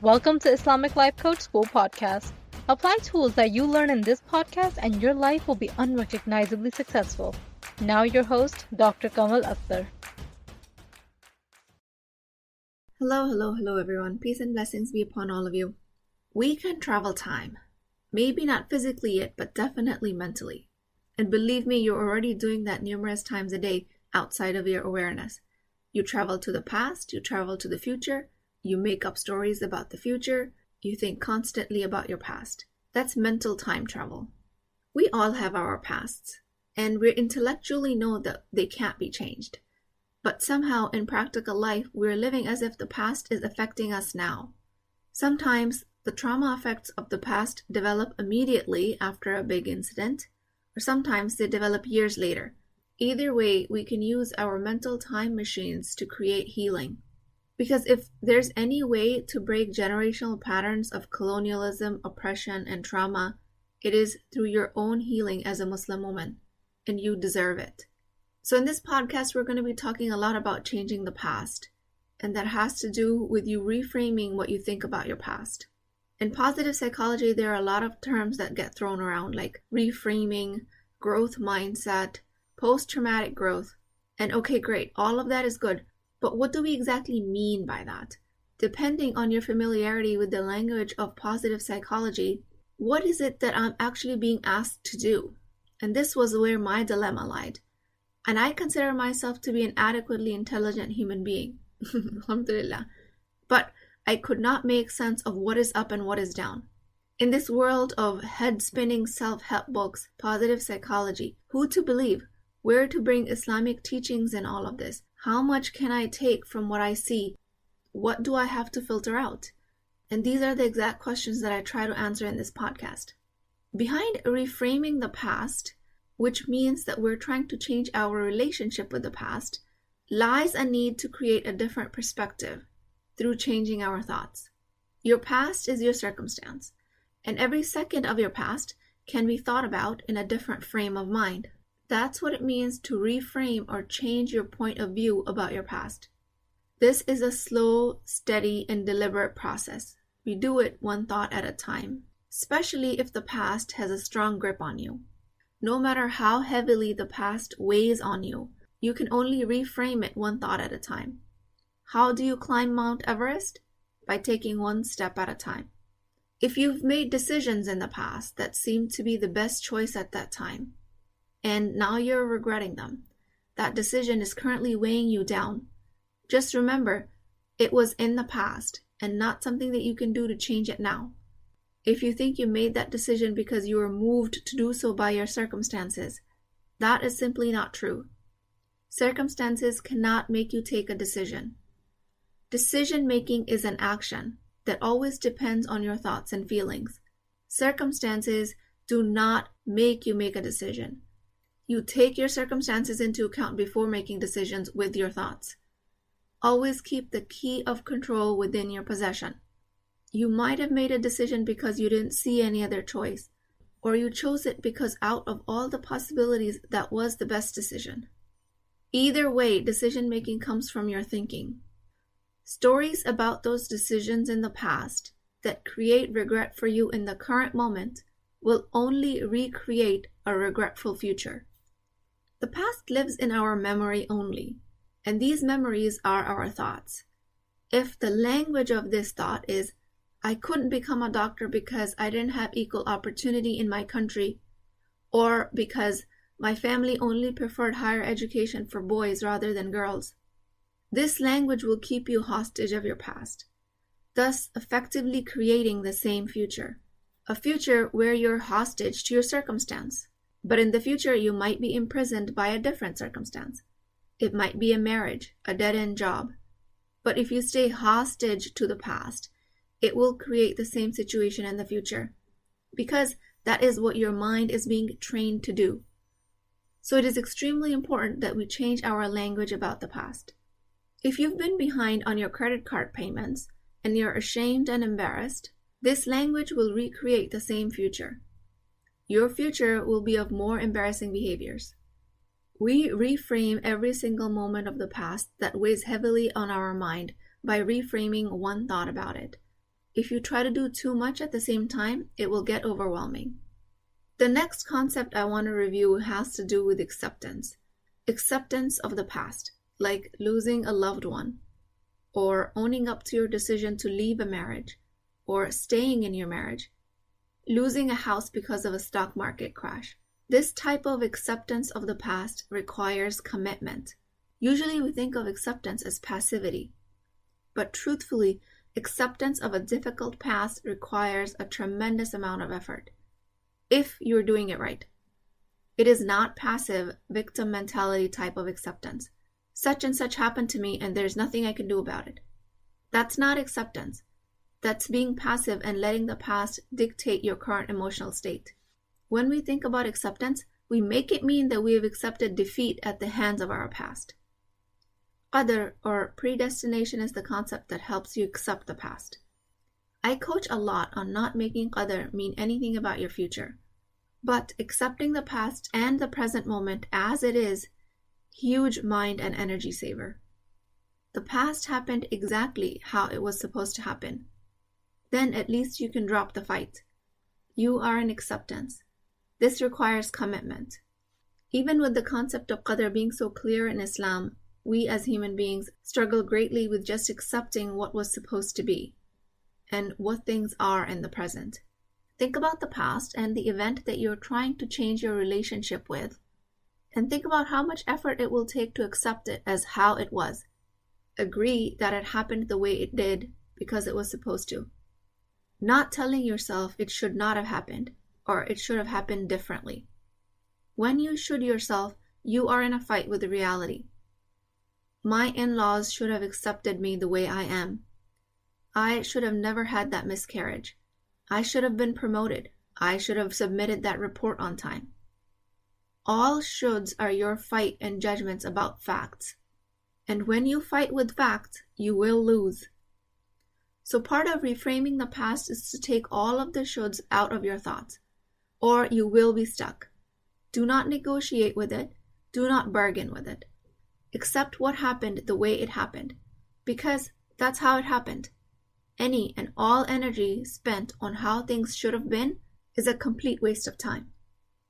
Welcome to Islamic Life Coach School Podcast. Apply tools that you learn in this podcast and your life will be unrecognizably successful. Now your host, Dr. Kamal Akhtar. Hello everyone. Peace and blessings be upon all of you. We can travel time. Maybe not physically yet, but definitely mentally. And believe me, you're already doing that numerous times a day outside of your awareness. You travel to the past, you travel to the future, you make up stories about the future, you think constantly about your past. That's mental time travel. We all have our pasts, and we intellectually know that they can't be changed. But somehow in practical life, we're living as if the past is affecting us now. Sometimes the trauma effects of the past develop immediately after a big incident, or sometimes they develop years later. Either way, we can use our mental time machines to create healing. Because if there's any way to break generational patterns of colonialism, oppression, and trauma, it is through your own healing as a Muslim woman, and you deserve it. So in this podcast, we're going to be talking a lot about changing the past, and that has to do with you reframing what you think about your past. In positive psychology, there are a lot of terms that get thrown around like reframing, growth mindset, post-traumatic growth. And okay, great, all of that is good. But what do we exactly mean by that? Depending on your familiarity with the language of positive psychology, what is it that I'm actually being asked to do? And this was where my dilemma lied. And I consider myself to be an adequately intelligent human being. Alhamdulillah. But I could not make sense of what is up and what is down. In this world of head-spinning self-help books, positive psychology, who to believe? Where to bring Islamic teachings in all of this? How much can I take from what I see? What do I have to filter out? And these are the exact questions that I try to answer in this podcast. Behind reframing the past, which means that we're trying to change our relationship with the past, lies a need to create a different perspective through changing our thoughts. Your past is your circumstance, and every second of your past can be thought about in a different frame of mind. That's what it means to reframe or change your point of view about your past. This is a slow, steady, and deliberate process. We do it one thought at a time, especially if the past has a strong grip on you. No matter how heavily the past weighs on you, you can only reframe it one thought at a time. How do you climb Mount Everest? By taking one step at a time. If you've made decisions in the past that seemed to be the best choice at that time, and now you're regretting them, that decision is currently weighing you down, just remember, it was in the past and not something that you can do to change it now. If you think you made that decision because you were moved to do so by your circumstances, that is simply not true. Circumstances cannot make you take a decision. Decision-making is an action that always depends on your thoughts and feelings. Circumstances do not make you make a decision. You take your circumstances into account before making decisions with your thoughts. Always keep the key of control within your possession. You might have made a decision because you didn't see any other choice, or you chose it because out of all the possibilities that was the best decision. Either way, decision-making comes from your thinking. Stories about those decisions in the past that create regret for you in the current moment will only recreate a regretful future. The past lives in our memory only, and these memories are our thoughts. If the language of this thought is, I couldn't become a doctor because I didn't have equal opportunity in my country, or because my family only preferred higher education for boys rather than girls, this language will keep you hostage of your past, thus effectively creating the same future, a future where you're hostage to your circumstance. But in the future, you might be imprisoned by a different circumstance. It might be a marriage, a dead-end job. But if you stay hostage to the past, it will create the same situation in the future, because that is what your mind is being trained to do. So it is extremely important that we change our language about the past. If you've been behind on your credit card payments and you're ashamed and embarrassed, this language will recreate the same future. Your future will be of more embarrassing behaviors. We reframe every single moment of the past that weighs heavily on our mind by reframing one thought about it. If you try to do too much at the same time, it will get overwhelming. The next concept I want to review has to do with acceptance. Acceptance of the past, like losing a loved one, or owning up to your decision to leave a marriage, or staying in your marriage, losing a house because of a stock market crash. This type of acceptance of the past requires commitment. Usually we think of acceptance as passivity, but truthfully, acceptance of a difficult past requires a tremendous amount of effort, if you're doing it right. It is not passive, victim mentality type of acceptance. Such and such happened to me and there's nothing I can do about it. That's not acceptance. That's being passive and letting the past dictate your current emotional state. When we think about acceptance, we make it mean that we have accepted defeat at the hands of our past. Qadr or predestination is the concept that helps you accept the past. I coach a lot on not making Qadr mean anything about your future, but accepting the past and the present moment as it is, huge mind and energy saver. The past happened exactly how it was supposed to happen. Then at least you can drop the fight. You are in acceptance. This requires commitment. Even with the concept of Qadr being so clear in Islam, we as human beings struggle greatly with just accepting what was supposed to be and what things are in the present. Think about the past and the event that you're trying to change your relationship with, and think about how much effort it will take to accept it as how it was. Agree that it happened the way it did because it was supposed to. Not telling yourself it should not have happened or it should have happened differently. When you should yourself, you are in a fight with the reality. My in-laws should have accepted me the way I am. I should have never had that miscarriage. I should have been promoted. I should have submitted that report on time. All shoulds are your fight and judgments about facts. And when you fight with facts, you will lose. So part of reframing the past is to take all of the shoulds out of your thoughts, or you will be stuck. Do not negotiate with it. Do not bargain with it. Accept what happened the way it happened, because that's how it happened. Any and all energy spent on how things should have been is a complete waste of time.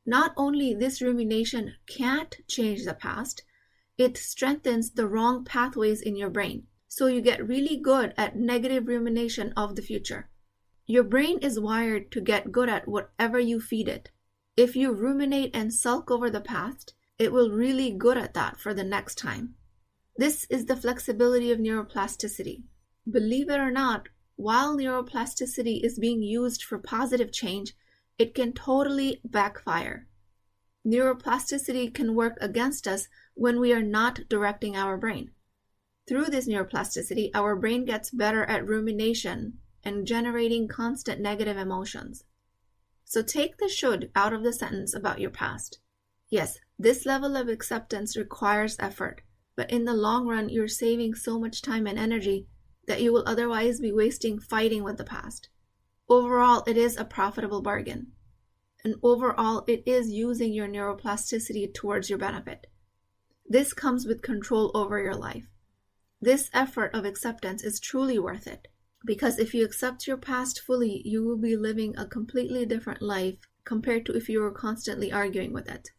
Not only this rumination can't change the past, it strengthens the wrong pathways in your brain. So you get really good at negative rumination of the future. Your brain is wired to get good at whatever you feed it. If you ruminate and sulk over the past, it will really good at that for the next time. This is the flexibility of neuroplasticity. Believe it or not, while neuroplasticity is being used for positive change, it can totally backfire. Neuroplasticity can work against us when we are not directing our brain. Through this neuroplasticity, our brain gets better at rumination and generating constant negative emotions. So take the should out of the sentence about your past. Yes, this level of acceptance requires effort, but in the long run, you're saving so much time and energy that you will otherwise be wasting fighting with the past. Overall, it is a profitable bargain. And overall, it is using your neuroplasticity towards your benefit. This comes with control over your life. This effort of acceptance is truly worth it, because if you accept your past fully, you will be living a completely different life compared to if you were constantly arguing with it.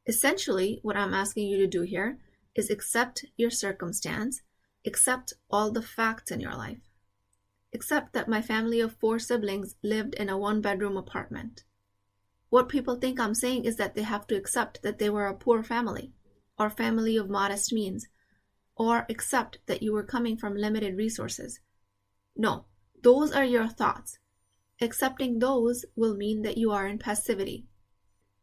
Essentially, what I'm asking you to do here is accept your circumstance, accept all the facts in your life. Accept that my family of 4 siblings lived in a 1-bedroom apartment. What people think I'm saying is that they have to accept that they were a poor family, or family of modest means, or accept that you were coming from limited resources. No, those are your thoughts. Accepting those will mean that you are in passivity.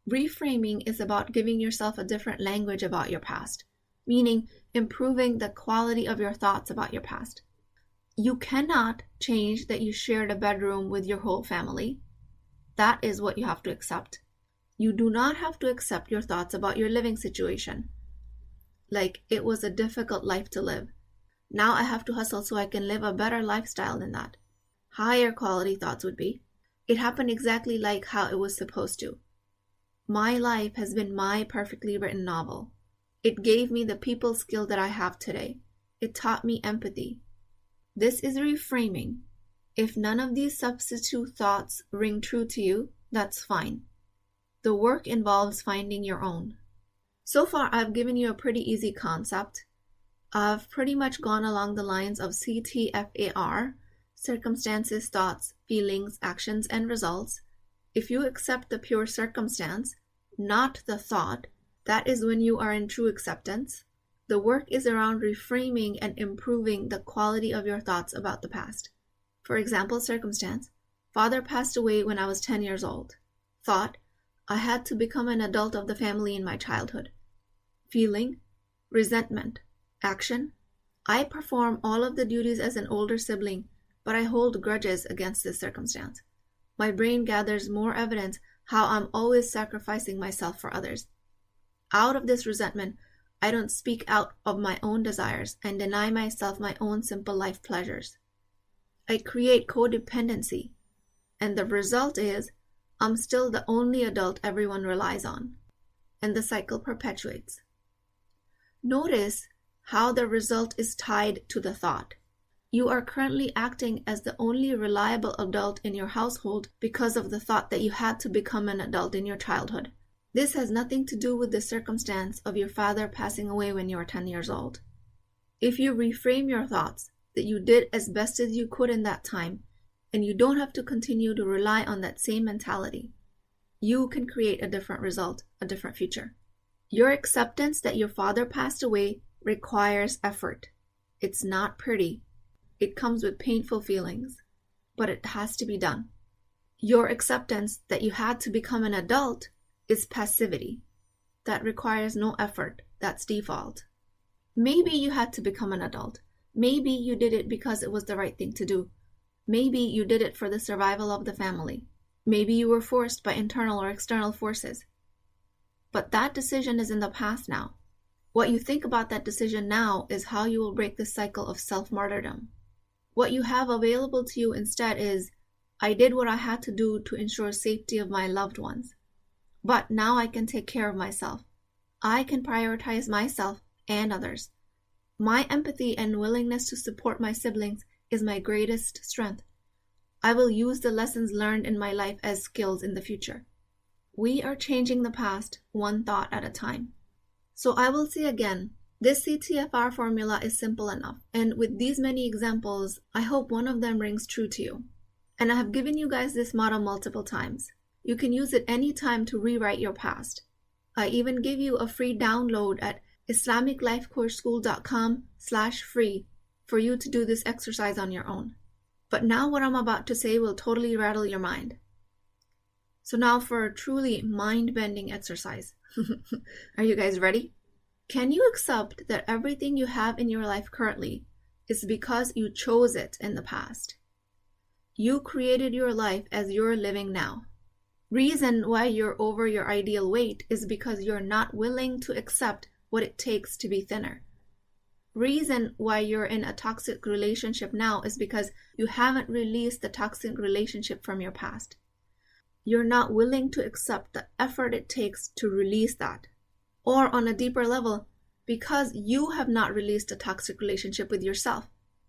Reframing is about giving yourself a different language about your past, meaning improving the quality of your thoughts about your past. You cannot change that you shared a bedroom with your whole family. That is what you have to accept. You do not have to accept your thoughts about your living situation. Like, it was a difficult life to live. Now I have to hustle so I can live a better lifestyle than that. Higher quality thoughts would be, it happened exactly like how it was supposed to. My life has been my perfectly written novel. It gave me the people skill that I have today. It taught me empathy. This is reframing. If none of these substitute thoughts ring true to you, that's fine. The work involves finding your own. So far, I've given you a pretty easy concept. I've pretty much gone along the lines of CTFAR, circumstances, thoughts, feelings, actions, and results. If you accept the pure circumstance, not the thought, that is when you are in true acceptance. The work is around reframing and improving the quality of your thoughts about the past. For example, circumstance: father passed away when I was 10 years old. Thought: I had to become an adult of the family in my childhood. Feeling: resentment. Action: I perform all of the duties as an older sibling, but I hold grudges against this circumstance. My brain gathers more evidence how I'm always sacrificing myself for others. Out of this resentment, I don't speak out of my own desires and deny myself my own simple life pleasures. I create codependency, and the result is I'm still the only adult everyone relies on, and the cycle perpetuates. Notice how the result is tied to the thought. You are currently acting as the only reliable adult in your household because of the thought that you had to become an adult in your childhood. This has nothing to do with the circumstance of your father passing away when you were 10 years old. If you reframe your thoughts that you did as best as you could in that time, and you don't have to continue to rely on that same mentality, you can create a different result, a different future. Your acceptance that your father passed away requires effort. It's not pretty. It comes with painful feelings, but it has to be done. Your acceptance that you had to become an adult is passivity. That requires no effort. That's default. Maybe you had to become an adult. Maybe you did it because it was the right thing to do. Maybe you did it for the survival of the family. Maybe you were forced by internal or external forces. But that decision is in the past now. What you think about that decision now is how you will break the cycle of self-martyrdom. What you have available to you instead is, I did what I had to do to ensure safety of my loved ones. But now I can take care of myself. I can prioritize myself and others. My empathy and willingness to support my siblings is my greatest strength. I will use the lessons learned in my life as skills in the future. We are changing the past one thought at a time. So I will say again, this CTFR formula is simple enough, and with these many examples, I hope one of them rings true to you. And I have given you guys this model multiple times. You can use it any time to rewrite your past. I even give you a free download at islamiclifecoachschool.com/free for you to do this exercise on your own. But now what I'm about to say will totally rattle your mind. So now for a truly mind-bending exercise. Are you guys ready? Can you accept that everything you have in your life currently is because you chose it in the past? You created your life as you're living now. Reason why you're over your ideal weight is because you're not willing to accept what it takes to be thinner. Reason why you're in a toxic relationship now is because you haven't released the toxic relationship from your past. You're not willing to accept the effort it takes to release that. Or on a deeper level, because you have not released a toxic relationship with yourself.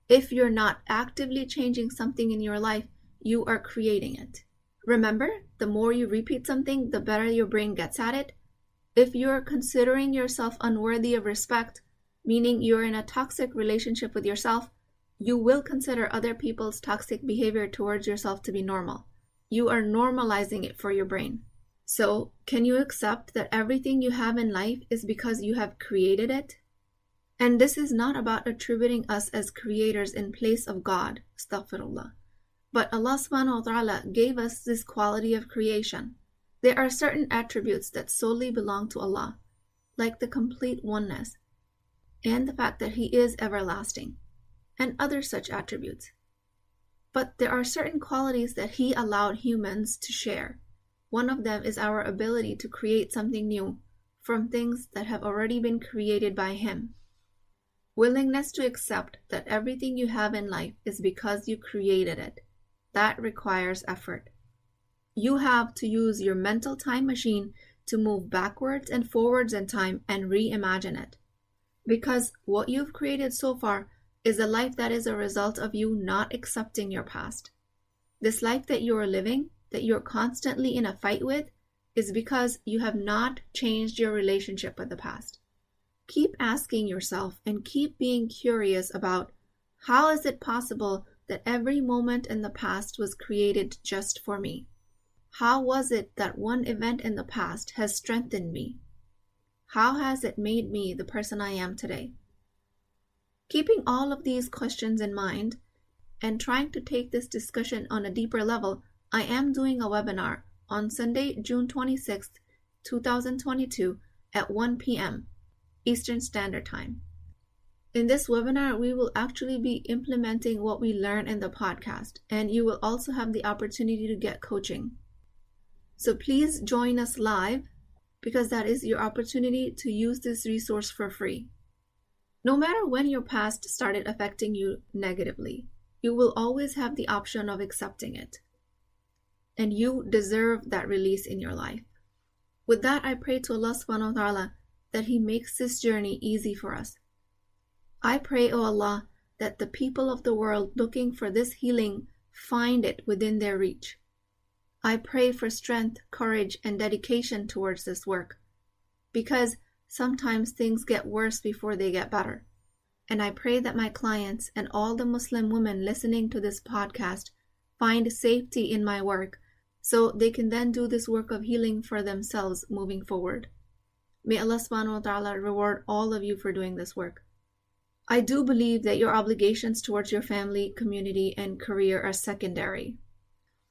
If you're not actively changing something in your life, you are creating it. Remember, the more you repeat something, the better your brain gets at it. If you're considering yourself unworthy of respect, meaning you're in a toxic relationship with yourself, you will consider other people's toxic behavior towards yourself to be normal. You are normalizing it for your brain. So, can you accept that everything you have in life is because you have created it? And this is not about attributing us as creators in place of God, astaghfirullah. But Allah subhanahu wa ta'ala gave us this quality of creation. There are certain attributes that solely belong to Allah, like the complete oneness, and the fact that He is everlasting, and other such attributes. But there are certain qualities that He allowed humans to share. One of them is our ability to create something new from things that have already been created by Him. Willingness to accept that everything you have in life is because you created it. That requires effort. You have to use your mental time machine to move backwards and forwards in time and reimagine it. Because what you've created so far is a life that is a result of you not accepting your past. This life that you are living, that you're constantly in a fight with, is because you have not changed your relationship with the past. Keep asking yourself and keep being curious about how is it possible that every moment in the past was created just for me? How was it that one event in the past has strengthened me? How has it made me the person I am today? Keeping all of these questions in mind and trying to take this discussion on a deeper level, I am doing a webinar on Sunday, June 26th, 2022 at 1 p.m. Eastern Standard Time. In this webinar, we will actually be implementing what we learn in the podcast, and you will also have the opportunity to get coaching. So please join us live, because that is your opportunity to use this resource for free. No matter when your past started affecting you negatively, you will always have the option of accepting it. And you deserve that release in your life. With that, I pray to Allah subhanahu wa ta'ala that He makes this journey easy for us. I pray, O Allah, that the people of the world looking for this healing find it within their reach. I pray for strength, courage, and dedication towards this work, because sometimes things get worse before they get better. And I pray that my clients and all the Muslim women listening to this podcast find safety in my work, so they can then do this work of healing for themselves moving forward. May Allah subhanahu wa ta'ala reward all of you for doing this work. I do believe that your obligations towards your family, community, and career are secondary,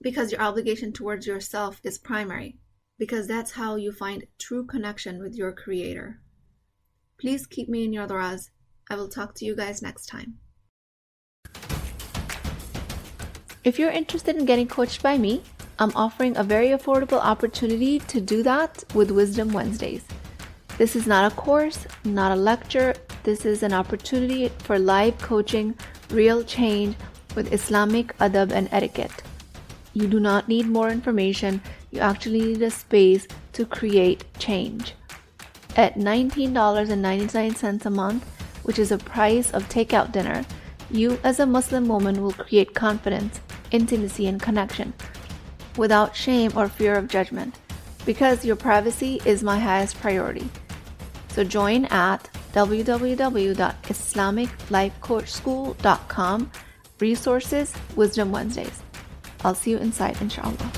because your obligation towards yourself is primary, because that's how you find true connection with your Creator. Please keep me in your du'as. I will talk to you guys next time. If you're interested in getting coached by me, I'm offering a very affordable opportunity to do that with Wisdom Wednesdays. This is not a course, not a lecture. This is an opportunity for live coaching, real change with Islamic adab and etiquette. You do not need more information. You actually need a space to create change. At $19.99 a month, which is the price of takeout dinner, you as a Muslim woman will create confidence, intimacy, and connection without shame or fear of judgment, because your privacy is my highest priority. So join at www.islamiclifecoachschool.com, resources, Wisdom Wednesdays. I'll see you inside, inshallah.